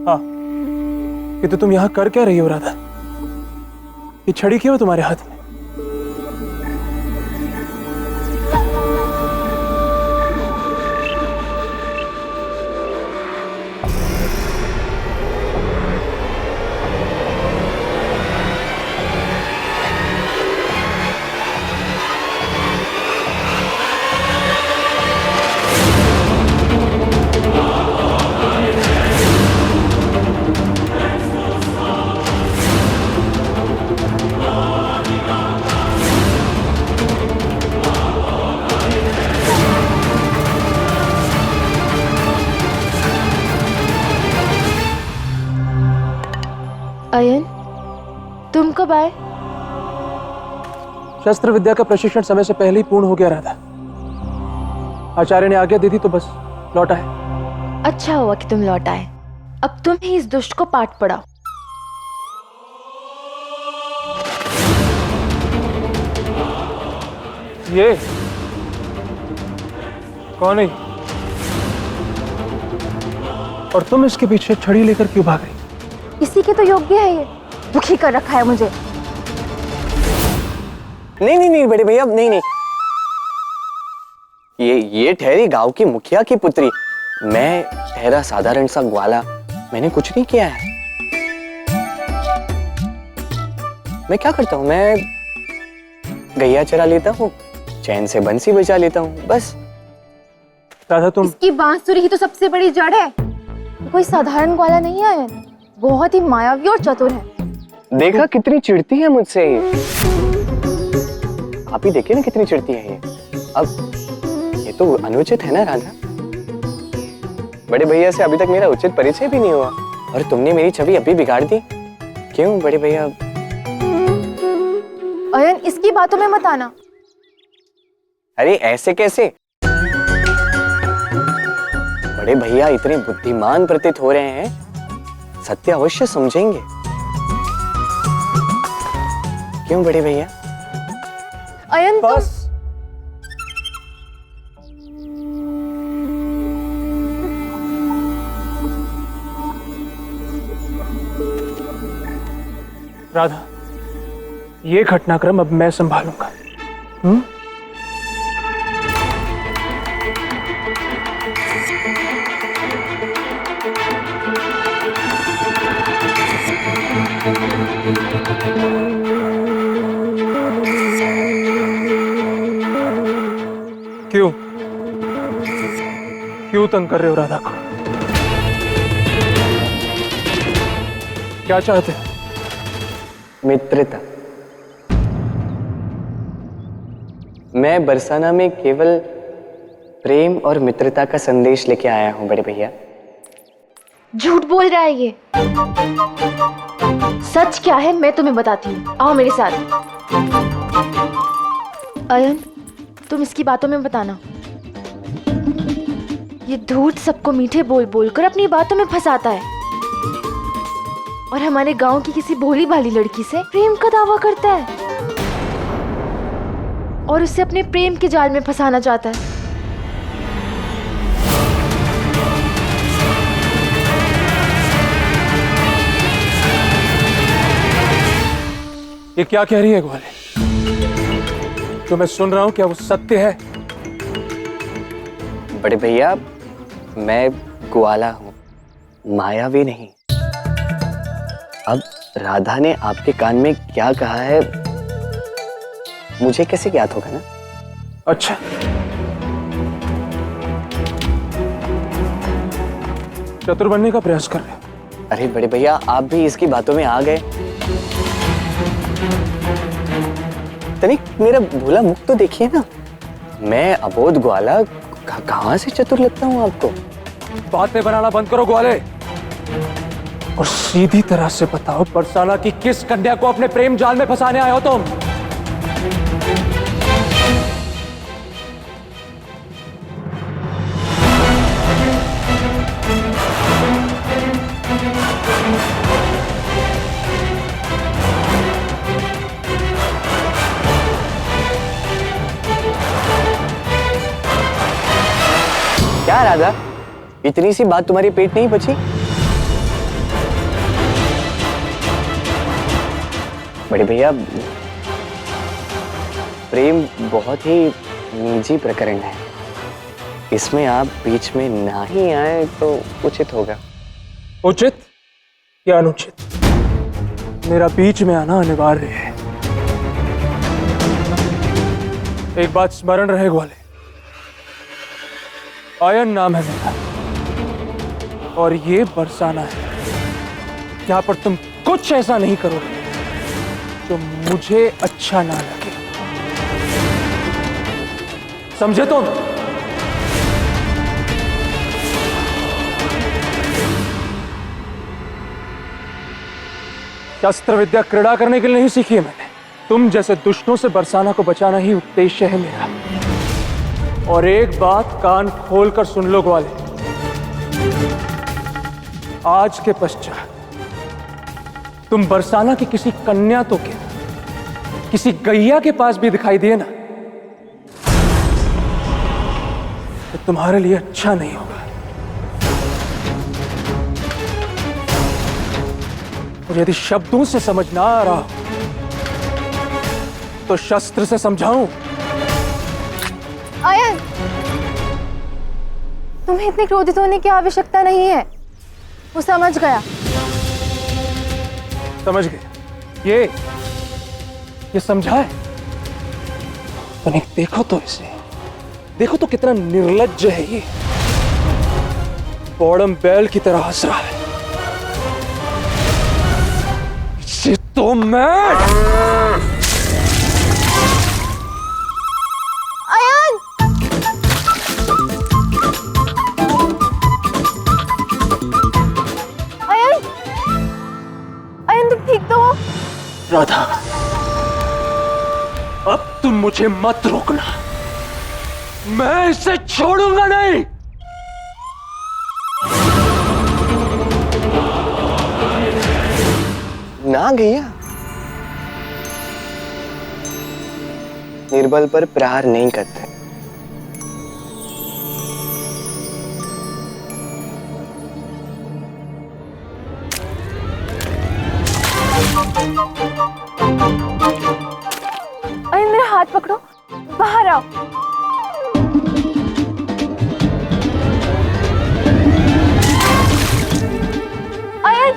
हाँ, ये तो तुम यहाँ कर क्या रही हो राधा? ये छड़ी क्यों है तुम्हारे हाथ में? अयन, तुम कब आए? शस्त्र विद्या का प्रशिक्षण समय से पहले ही पूर्ण हो गया राधा। आचार्य ने आज्ञा दी थी तो बस लौट आए। अच्छा हुआ कि तुम लौट आए। अब तुम ही इस दुष्ट को पाठ पढ़ाओ। ये कौन है? और तुम इसके पीछे छड़ी लेकर क्यों भाग रही? इसी के तो योग्य है ये। दुखी कर रखा है मुझे। नहीं नहीं नहीं बड़े भैया, नहीं नहीं, ये ठहरी गांव की मुखिया की पुत्री। मैं ठहरा साधारण सा ग्वाला। मैंने कुछ नहीं किया है। मैं क्या करता हूँ? मैं गैया चरा लेता हूँ, चैन से बंसी बजा लेता हूँ, बस। राधा तुम इसकी बांसुरी ही तो सबसे बड़ी जड़ है। कोई साधारण ग्वाला नहीं है अयन, बहुत ही मायावी और चतुर है। देखा कितनी चिढ़ती है मुझसे। आप ही देखिए ना कितनी चिढ़ती है ये। अब ये तो अनुचित है ना राधा? बड़े भैया से अभी तक मेरा उचित परिचय भी नहीं हुआ और तुमने मेरी छवि अभी बिगाड़ दी। क्यों बड़े भैया? अयन, इसकी बातों में मत आना। अरे ऐसे कैसे? बड़े भैया इतने बुद्धिमान प्रतीत हो रहे हैं, सत्य अवश्य समझेंगे। क्यों बड़े भैया? अयन बस। राधा, ये घटनाक्रम अब मैं संभालूंगा। क्यों क्यों तंग कर रहे हो राधा को? क्या चाहते हैं? मित्रता। मैं बरसाना में केवल प्रेम और मित्रता का संदेश लेके आया हूं बड़े भैया। झूठ बोल रहा है ये। सच क्या है मैं तुम्हें बताती हूँ, आओ मेरे साथ। अयन, तुम इसकी बातों में बताना। ये धूर्त सबको मीठे बोल बोलकर अपनी बातों में फंसाता है और हमारे गांव की किसी भोली भाली लड़की से प्रेम का दावा करता है और उसे अपने प्रेम के जाल में फंसाना चाहता है। ये क्या कह रही है ग्वाले? जो मैं सुन रहा हूं क्या वो सत्य है? बड़े भैया, मैं ग्वाला हूं, मायावी नहीं। अब राधा ने आपके कान में क्या कहा है मुझे कैसे ज्ञात होगा ना? अच्छा, चतुर बनने का प्रयास कर रहे हो? अरे बड़े भैया, आप भी इसकी बातों में आ गए। तनिक मेरा भोला मुख तो देखिए ना। मैं अबोध ग्वाला कहां से चतुर लगता हूं आपको? बातें बनाना बंद करो ग्वाले और सीधी तरह से बताओ, बरसाना की किस कन्या को अपने प्रेम जाल में फंसाने आए हो तुम? क्या राधा, इतनी सी बात तुम्हारी पेट नहीं बची? बड़े भैया, प्रेम बहुत ही निजी प्रकरण है, इसमें आप बीच में ना ही आए तो उचित होगा। उचित या अनुचित, मेरा बीच में आना अनिवार्य है। एक बात स्मरण रहे ग्वाले, आयन नाम है मेरा और ये बरसाना है। यहाँ पर तुम कुछ ऐसा नहीं करोगे जो मुझे अच्छा ना लगे, समझे तुम? शस्त्र विद्या क्रीड़ा करने के लिए नहीं सीखी है मैंने। तुम जैसे दुष्टों से बरसाना को बचाना ही उद्देश्य है मेरा। और एक बात कान खोलकर सुन लो ग्वाले, आज के पश्चात तुम बरसाना की किसी कन्या तो के किसी गैया के पास भी दिखाई दिए ना, तो तुम्हारे लिए अच्छा नहीं होगा। और यदि शब्दों से समझ ना आ रहा हो तो शस्त्र से समझाऊं? आयन, तुम्हें इतनी क्रोधित होने की आवश्यकता नहीं है, वो समझ गया। समझ गए? ये समझा है? तनिक देखो तो इसे, देखो तो कितना निर्लज्ज है ये। बौड़म बैल की तरह हंस रहा है। इसे तो मैं राधा, अब तुम मुझे मत रोकना, मैं इसे छोड़ूंगा नहीं। ना गैया, निर्बल पर प्रहार नहीं करते। अरे मेरा हाथ पकड़ो, बाहर आओ। अयन,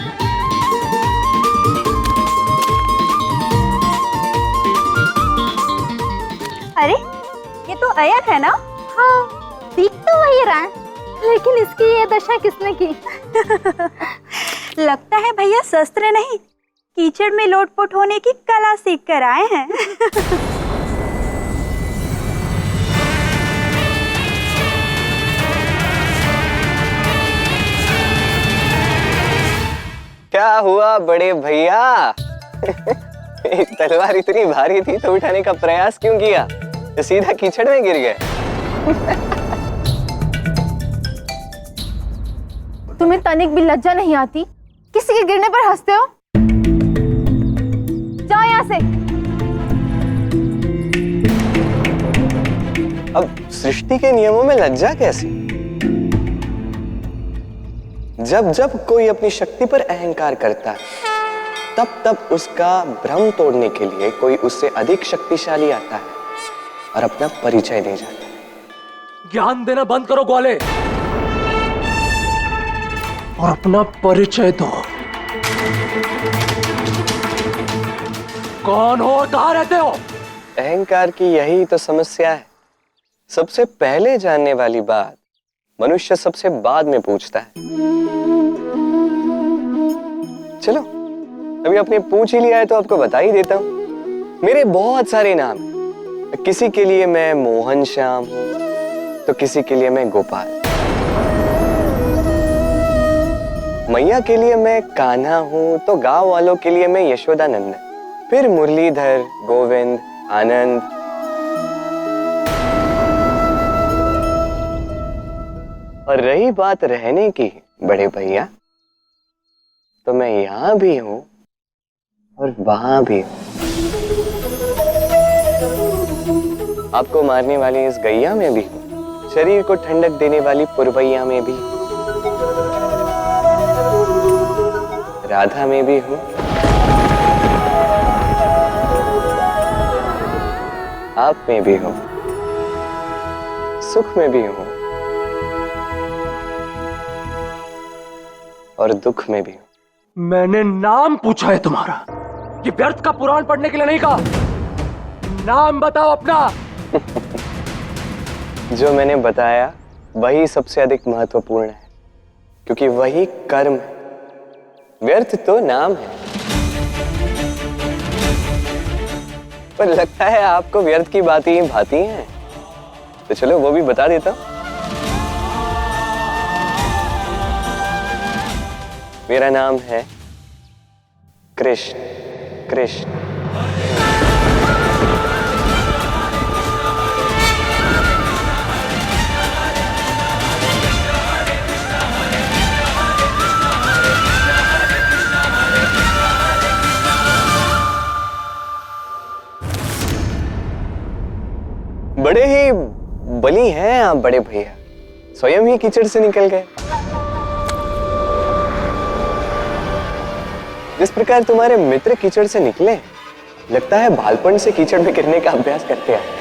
अरे ये तो अयन है ना? हाँ, दिख तो वही रहा है, लेकिन इसकी ये दशा किसने की? लगता है भैया शस्त्र नहीं, कीचड़ में लोटपोट होने की कला सीख कर आए हैं। क्या हुआ बड़े भैया? तलवार इतनी भारी थी तो उठाने का प्रयास क्यों किया? तो सीधा कीचड़ में गिर गए। तुम्हें तनिक भी लज्जा नहीं आती? किसी के गिरने पर हंसते हो? जाओ यहाँ से। अब सृष्टि के नियमों में लज्जा कैसी? जब जब कोई अपनी शक्ति पर अहंकार करता है तब तब उसका भ्रम तोड़ने के लिए कोई उससे अधिक शक्तिशाली आता है और अपना परिचय दे जाता है। ज्ञान देना बंद करो ग्वाले और अपना परिचय दो। कौन हो, कहां रहते हो? अहंकार की यही तो समस्या है। सबसे पहले जानने वाली बात मनुष्य सबसे बाद में पूछता है। चलो अभी आपने पूछ ही लिया है तो आपको बता ही देता हूं। मेरे बहुत सारे नाम हैं। किसी के लिए मैं मोहन श्याम हूं तो किसी के लिए मैं गोपाल, मैया के लिए मैं कान्हा हूं तो गांव वालों के लिए मैं यशोदा नंदन, फिर मुरलीधर, गोविंद, आनंद। और रही बात रहने की बड़े भैया, तो मैं यहां भी हूं और वहां भी हूं। आपको मारने वाली इस गैया में भी हूं, शरीर को ठंडक देने वाली पुरवैया में भी हूं, राधा में भी हूं आप में भी हूं, सुख में भी हूं और दुख में भी हूं। मैंने नाम पूछा है तुम्हारा, ये व्यर्थ का पुराण पढ़ने के लिए नहीं कहा। नाम बताओ अपना। जो मैंने बताया वही सबसे अधिक महत्वपूर्ण है, क्योंकि वही कर्म है। व्यर्थ तो नाम है, पर लगता है आपको व्यर्थ की बातें ही भाती हैं। तो चलो वो भी बता देता हूं। मेरा नाम है कृष्ण। कृष्ण बड़े ही बली हैं आप बड़े भैया, स्वयं ही कीचड़ से निकल गए। जिस प्रकार तुम्हारे मित्र कीचड़ से निकले, लगता है बालपन से कीचड़ में गिरने का अभ्यास करते आए।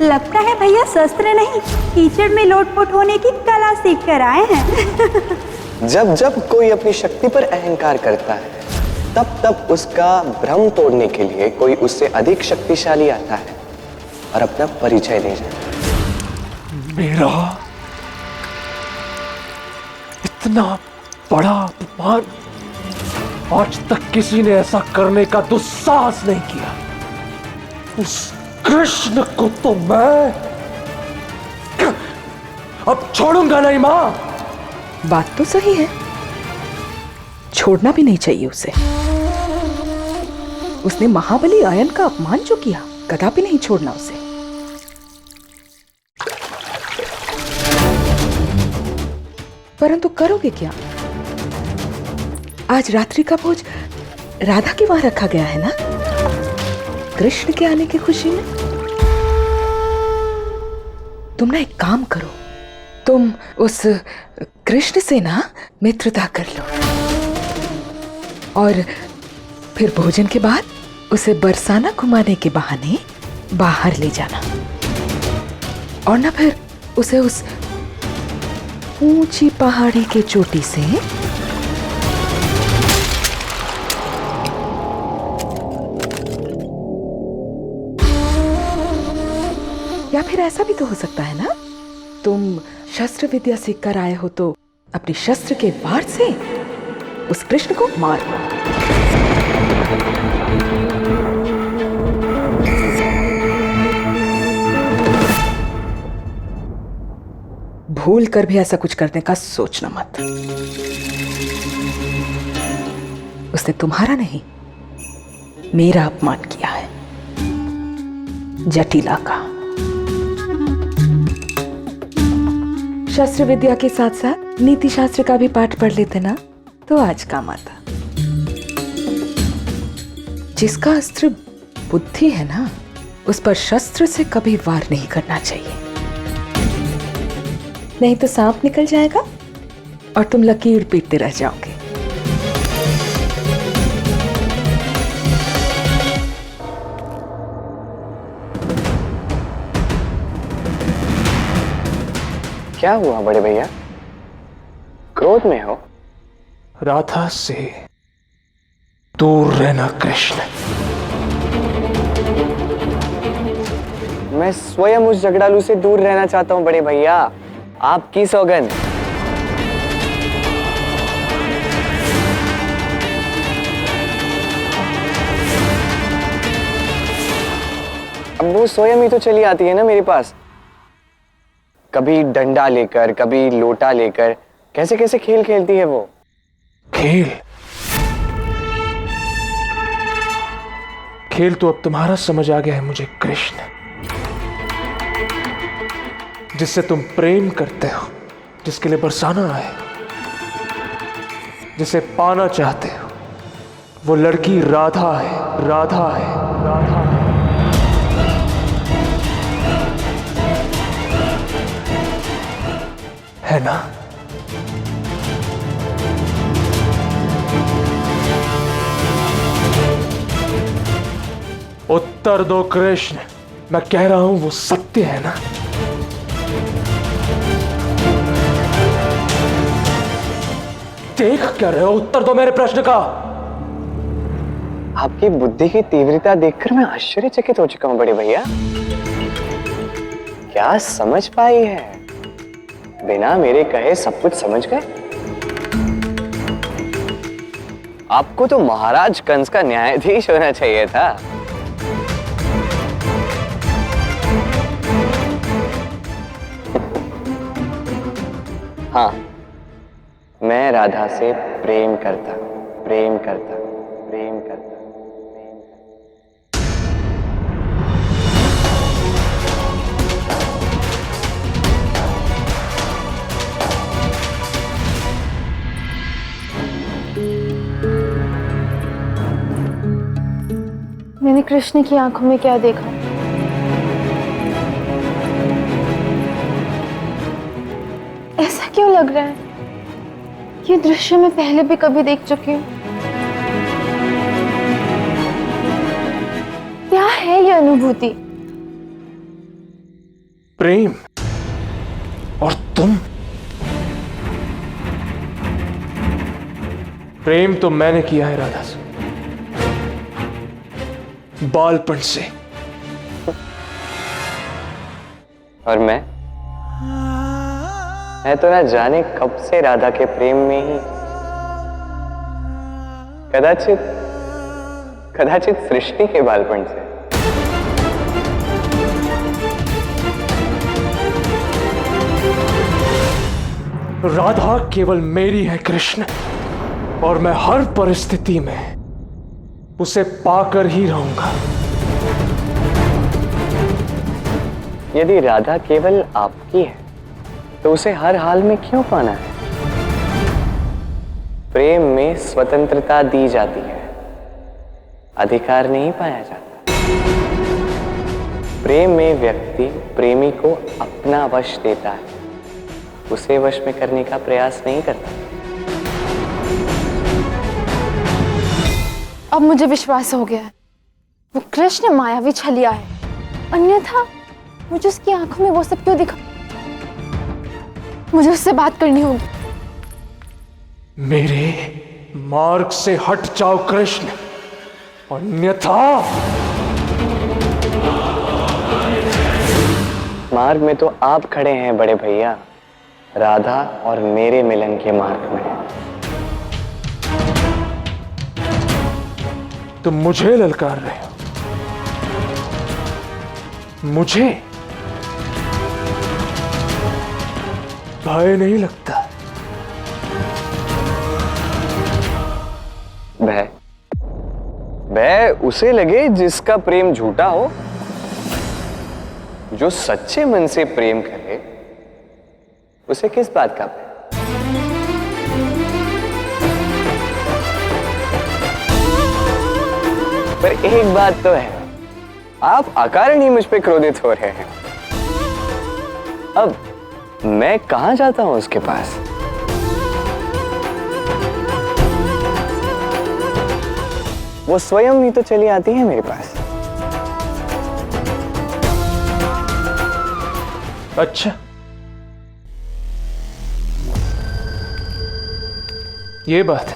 लगता है भैया शस्त्र नहीं, कीचड़ में लोटपोट होने की कला सीख कर आए हैं। जब जब कोई अपनी शक्ति पर अहंकार करता है, तब तब उसका भ्रम तोड़ने के लिए कोई उससे अधिक शक्तिशाली आता है और अपना परिचय दे जाता है। मेरा इतना बड़ा अपमान आज तक किसी ने ऐसा करने का दुस्साहस नहीं किया। उस कृष्ण को तो मैं अब छोड़ूंगा नहीं मां। बात तो सही है, छोड़ना भी नहीं चाहिए उसे। उसने महाबली आयन का अपमान जो किया, कदापि नहीं छोड़ना उसे। परंतु करोगे क्या? आज रात्रि का भोज राधा के वहां रखा गया है ना, कृष्ण के आने की खुशी में। तुम ना एक काम करो, तुम उस कृष्ण से ना मित्रता कर लो और फिर भोजन के बाद उसे बरसाना घुमाने के बहाने बाहर ले जाना और ना फिर उसे उस ऊंची पहाड़ी के चोटी से या फिर ऐसा भी तो हो सकता है ना, तुम शस्त्र विद्या सीख कर आए हो तो अपने शस्त्र के वार से उस कृष्ण को मारो। भूल कर भी ऐसा कुछ करने का सोचना मत। उसने तुम्हारा नहीं, मेरा अपमान किया है, जटिला का। शस्त्र विद्या के साथ साथ नीति शास्त्र का भी पाठ पढ़ लेते ना तो आज काम आता। जिसका अस्त्र बुद्धि है ना, उस पर शस्त्र से कभी वार नहीं करना चाहिए, नहीं तो सांप निकल जाएगा और तुम लकीर पीटते रह जाओगे। क्या हुआ बड़े भैया, क्रोध में हो? राधा से दूर रहना कृष्ण। मैं स्वयं उस झगड़ालू से दूर रहना चाहता हूं बड़े भैया, आपकी सौगंध। अब वो वो स्वयं ही तो चली आती है ना मेरे पास, कभी डंडा लेकर, कभी लोटा लेकर। कैसे कैसे खेल खेलती है वो। खेल खेल तो अब तुम्हारा समझ आ गया है मुझे कृष्ण, जिससे तुम प्रेम करते हो, जिसके लिए बरसाना आए, जिसे पाना चाहते हो, वो लड़की राधा है, राधा है, राधा है। है ना? उत्तर दो कृष्ण, मैं कह रहा हूं वो सत्य है ना? देख क्या रहे हो? उत्तर दो मेरे प्रश्न का। आपकी बुद्धि की तीव्रता देखकर मैं आश्चर्यचकित हो चुका हूं बड़े भैया। क्या समझ पाई है? बिना मेरे कहे सब कुछ समझ गए। आपको तो महाराज कंस का न्यायाधीश होना चाहिए था। हाँ, मैं राधा से प्रेम करता, प्रेम करता, प्रेम करता, प्रेम करता। मैंने कृष्ण की आंखों में क्या देखा? ऐसा क्यों लग रहा है? ये दृश्य मैं पहले भी कभी देख चुकी हूँ। क्या है ये अनुभूति? प्रेम। और तुम? प्रेम तो मैंने किया है राधा से, बालपन से। और मैं तो ना जाने कब से राधा के प्रेम में ही, कदाचित सृष्टि के बालपन से। राधा केवल मेरी है कृष्ण, और मैं हर परिस्थिति में उसे पाकर ही रहूंगा। यदि राधा केवल आपकी है तो उसे हर हाल में क्यों पाना है? प्रेम में स्वतंत्रता दी जाती है, अधिकार नहीं पाया जाता। प्रेम में व्यक्ति प्रेमी को अपना वश देता है, उसे वश में करने का प्रयास नहीं करता। अब मुझे विश्वास हो गया है, वो कृष्ण मायावी छलिया है, अन्यथा मुझे उसकी आंखों में वो सब क्यों दिखा? मुझे उससे बात करनी होगी। मेरे मार्ग से हट जाओ कृष्ण, अन्यथा। मार्ग में तो आप खड़े हैं बड़े भैया, राधा और मेरे मिलन के मार्ग में। तुम मुझे ललकार रहे हो, मुझे भय नहीं लगता? भय उसे लगे जिसका प्रेम झूठा हो। जो सच्चे मन से प्रेम करे उसे किस बात का भय? पर एक बात तो है, आप अकारण ही मुझ पे क्रोधित हो रहे हैं। अब मैं कहां जाता हूं उसके पास? वो स्वयं ही तो चली आती है मेरे पास। अच्छा, ये बात है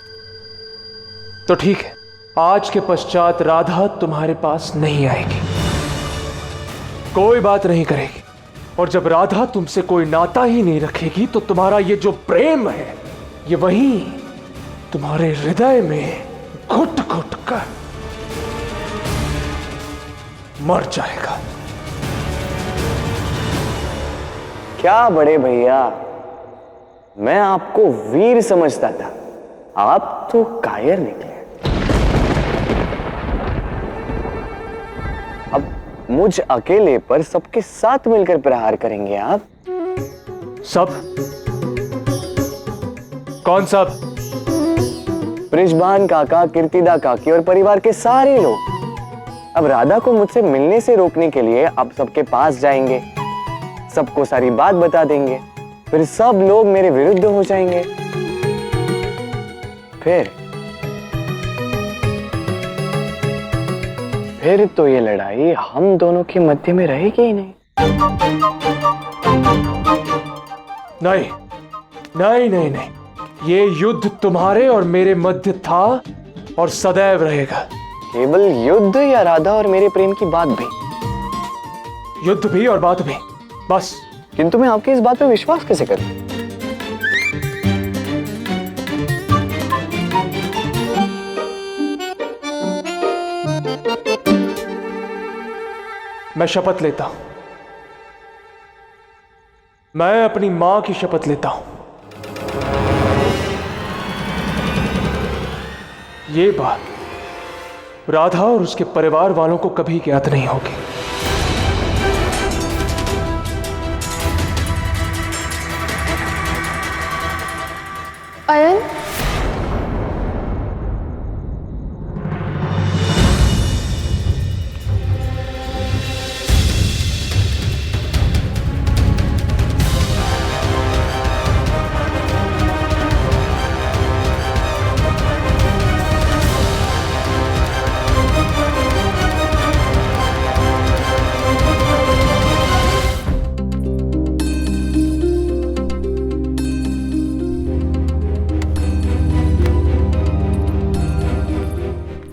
तो ठीक है। आज के पश्चात राधा तुम्हारे पास नहीं आएगी, कोई बात नहीं करेगी। और जब राधा तुमसे कोई नाता ही नहीं रखेगी तो तुम्हारा ये जो प्रेम है, ये वहीं तुम्हारे हृदय में घुट घुट कर मर जाएगा। क्या बड़े भैया, मैं आपको वीर समझता था, आप तो कायर निकले। अब मुझ अकेले पर सबके साथ मिलकर प्रहार करेंगे आप? सब? कौन सब? बृजभान काका, कीर्तिदा काकी और परिवार के सारे लोग। अब राधा को मुझसे मिलने से रोकने के लिए आप सबके पास जाएंगे, सबको सारी बात बता देंगे, फिर सब लोग मेरे विरुद्ध हो जाएंगे। फिर तो ये लड़ाई हम दोनों के मध्य में रहेगी ही नहीं। नहीं नहीं नहीं नहीं, ये युद्ध तुम्हारे और मेरे मध्य था और सदैव रहेगा। केवल युद्ध या राधा और मेरे प्रेम की बात भी? युद्ध भी और बात भी, बस। किंतु मैं आपकी इस बात पे विश्वास कैसे करूं? मैं शपथ लेता हूं, मैं अपनी मां की शपथ लेता हूं, ये बात राधा और उसके परिवार वालों को कभी ज्ञात नहीं होगी। अयन,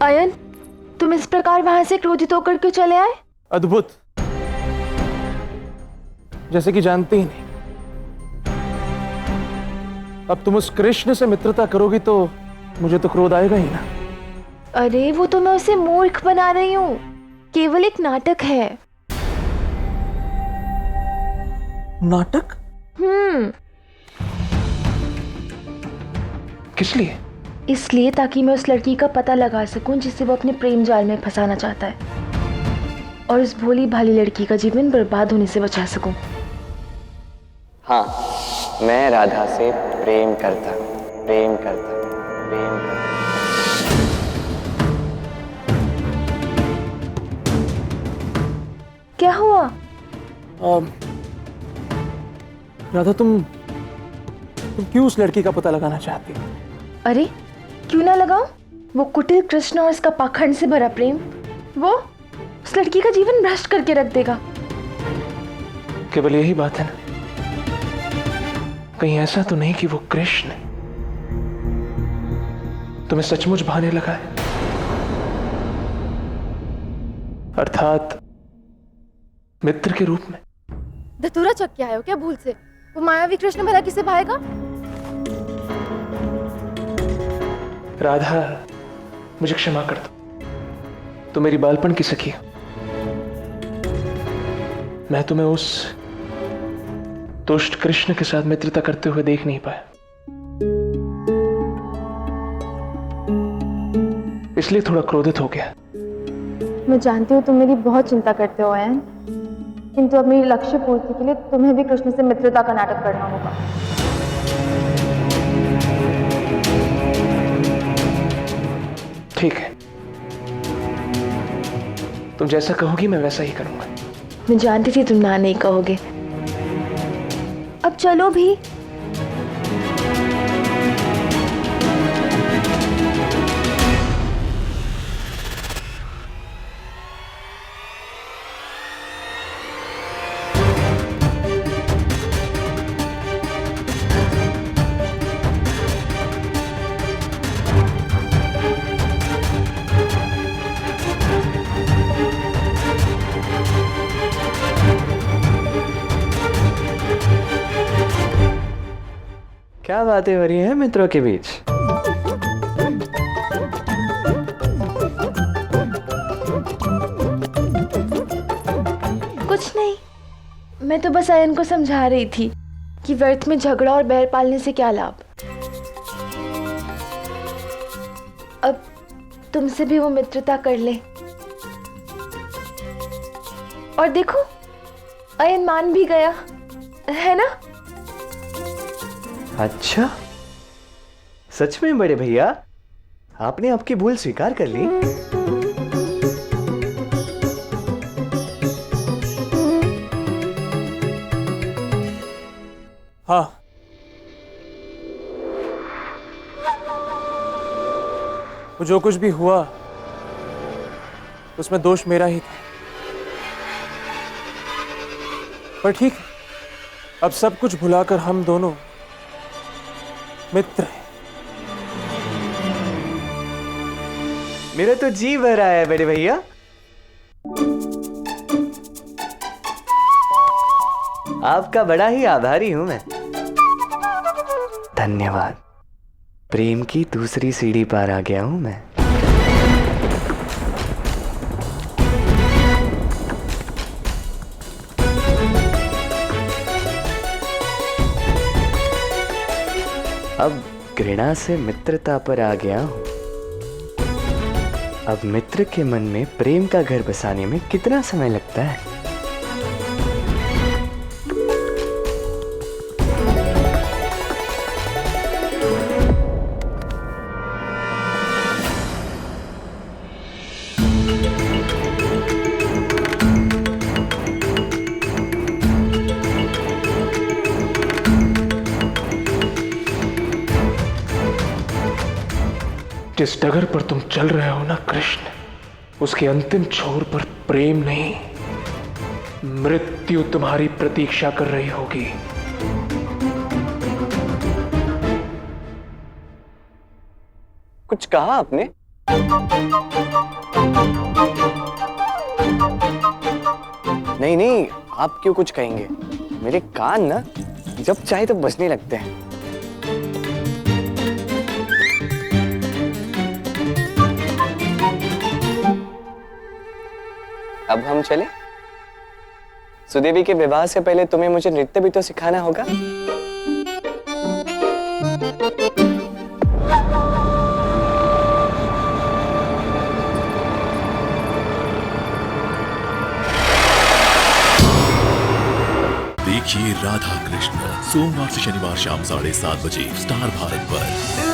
अयन, तुम इस प्रकार वहां से क्रोधित होकर क्यों चले आए? अद्भुत, जैसे कि जानती ही नहीं। अब तुम उस कृष्ण से मित्रता करोगी तो मुझे तो क्रोध आएगा ही ना। अरे वो तो मैं उसे मूर्ख बना रही हूँ, केवल एक नाटक है। नाटक? किस लिए? इसलिए ताकि मैं उस लड़की का पता लगा सकूं जिसे वो अपने प्रेम जाल में फंसाना चाहता है, और उस भोली भाली लड़की का जीवन बर्बाद होने से बचा सकूं। हाँ, मैं राधा से प्रेम करता हूं, प्रेम करता हूं, प्रेम करता हूं। क्या हुआ? राधा, तुम क्यों उस लड़की का पता लगाना चाहती हो? अरे क्यों ना लगाऊं? वो कुटिल कृष्ण और इसका पाखंड से भरा प्रेम, वो उस लड़की का जीवन भ्रष्ट करके रख देगा। केवल यही बात है ना? कहीं ऐसा तो नहीं कि वो कृष्ण तुम्हें सचमुच भाने लगा है? अर्थात मित्र के रूप में। धतूरा चक के आए हो क्या भूल से? वो मायावी कृष्ण भला किसे भाएगा? राधा, मुझे क्षमा कर दो, तो मेरी बालपन की सखी हो। मैं तुम्हें उस दुष्ट कृष्ण के साथ मित्रता करते हुए देख नहीं पाया, इसलिए थोड़ा क्रोधित हो गया। मैं जानती हूँ तुम मेरी बहुत चिंता करते हो अयन, किंतु अब मेरी लक्ष्य पूर्ति के लिए तुम्हें भी कृष्ण से मित्रता का नाटक करना होगा। ठीक है, तुम जैसा कहोगी मैं वैसा ही करूंगा। मैं जानती थी तुम ना नहीं कहोगे। अब चलो भी। क्या बातें हो रही हैं मित्रों के बीच? कुछ नहीं, मैं तो बस अयन को समझा रही थी कि व्यर्थ में झगड़ा और बैर पालने से क्या लाभ। अब तुमसे भी वो मित्रता कर ले। और देखो अयन मान भी गया है ना। अच्छा, सच में बड़े भैया आपने आपकी भूल स्वीकार कर ली? हाँ, वो जो कुछ भी हुआ उसमें दोष मेरा ही था। पर ठीक है, अब सब कुछ भुलाकर हम दोनों मित्र हैं। मेरा तो जी भर रहा है बड़े भैया। आपका बड़ा ही आभारी हूं मैं। धन्यवाद। प्रेम की दूसरी सीढ़ी पार आ गया हूं मैं। अब घृणा से मित्रता पर आ गया हूं। अब मित्र के मन में प्रेम का घर बसाने में कितना समय लगता है। जिस डगर पर तुम चल रहे हो ना कृष्ण, उसके अंतिम छोर पर प्रेम नहीं, मृत्यु तुम्हारी प्रतीक्षा कर रही होगी। कुछ कहा आपने? नहीं नहीं, आप क्यों कुछ कहेंगे? मेरे कान ना जब चाहे तब बजने लगते हैं। अब हम चले? सुदेवी के विवाह से पहले तुम्हें मुझे नृत्य भी तो सिखाना होगा। देखिए राधा कृष्ण सोमवार से शनिवार शाम 7:30 बजे स्टार भारत पर।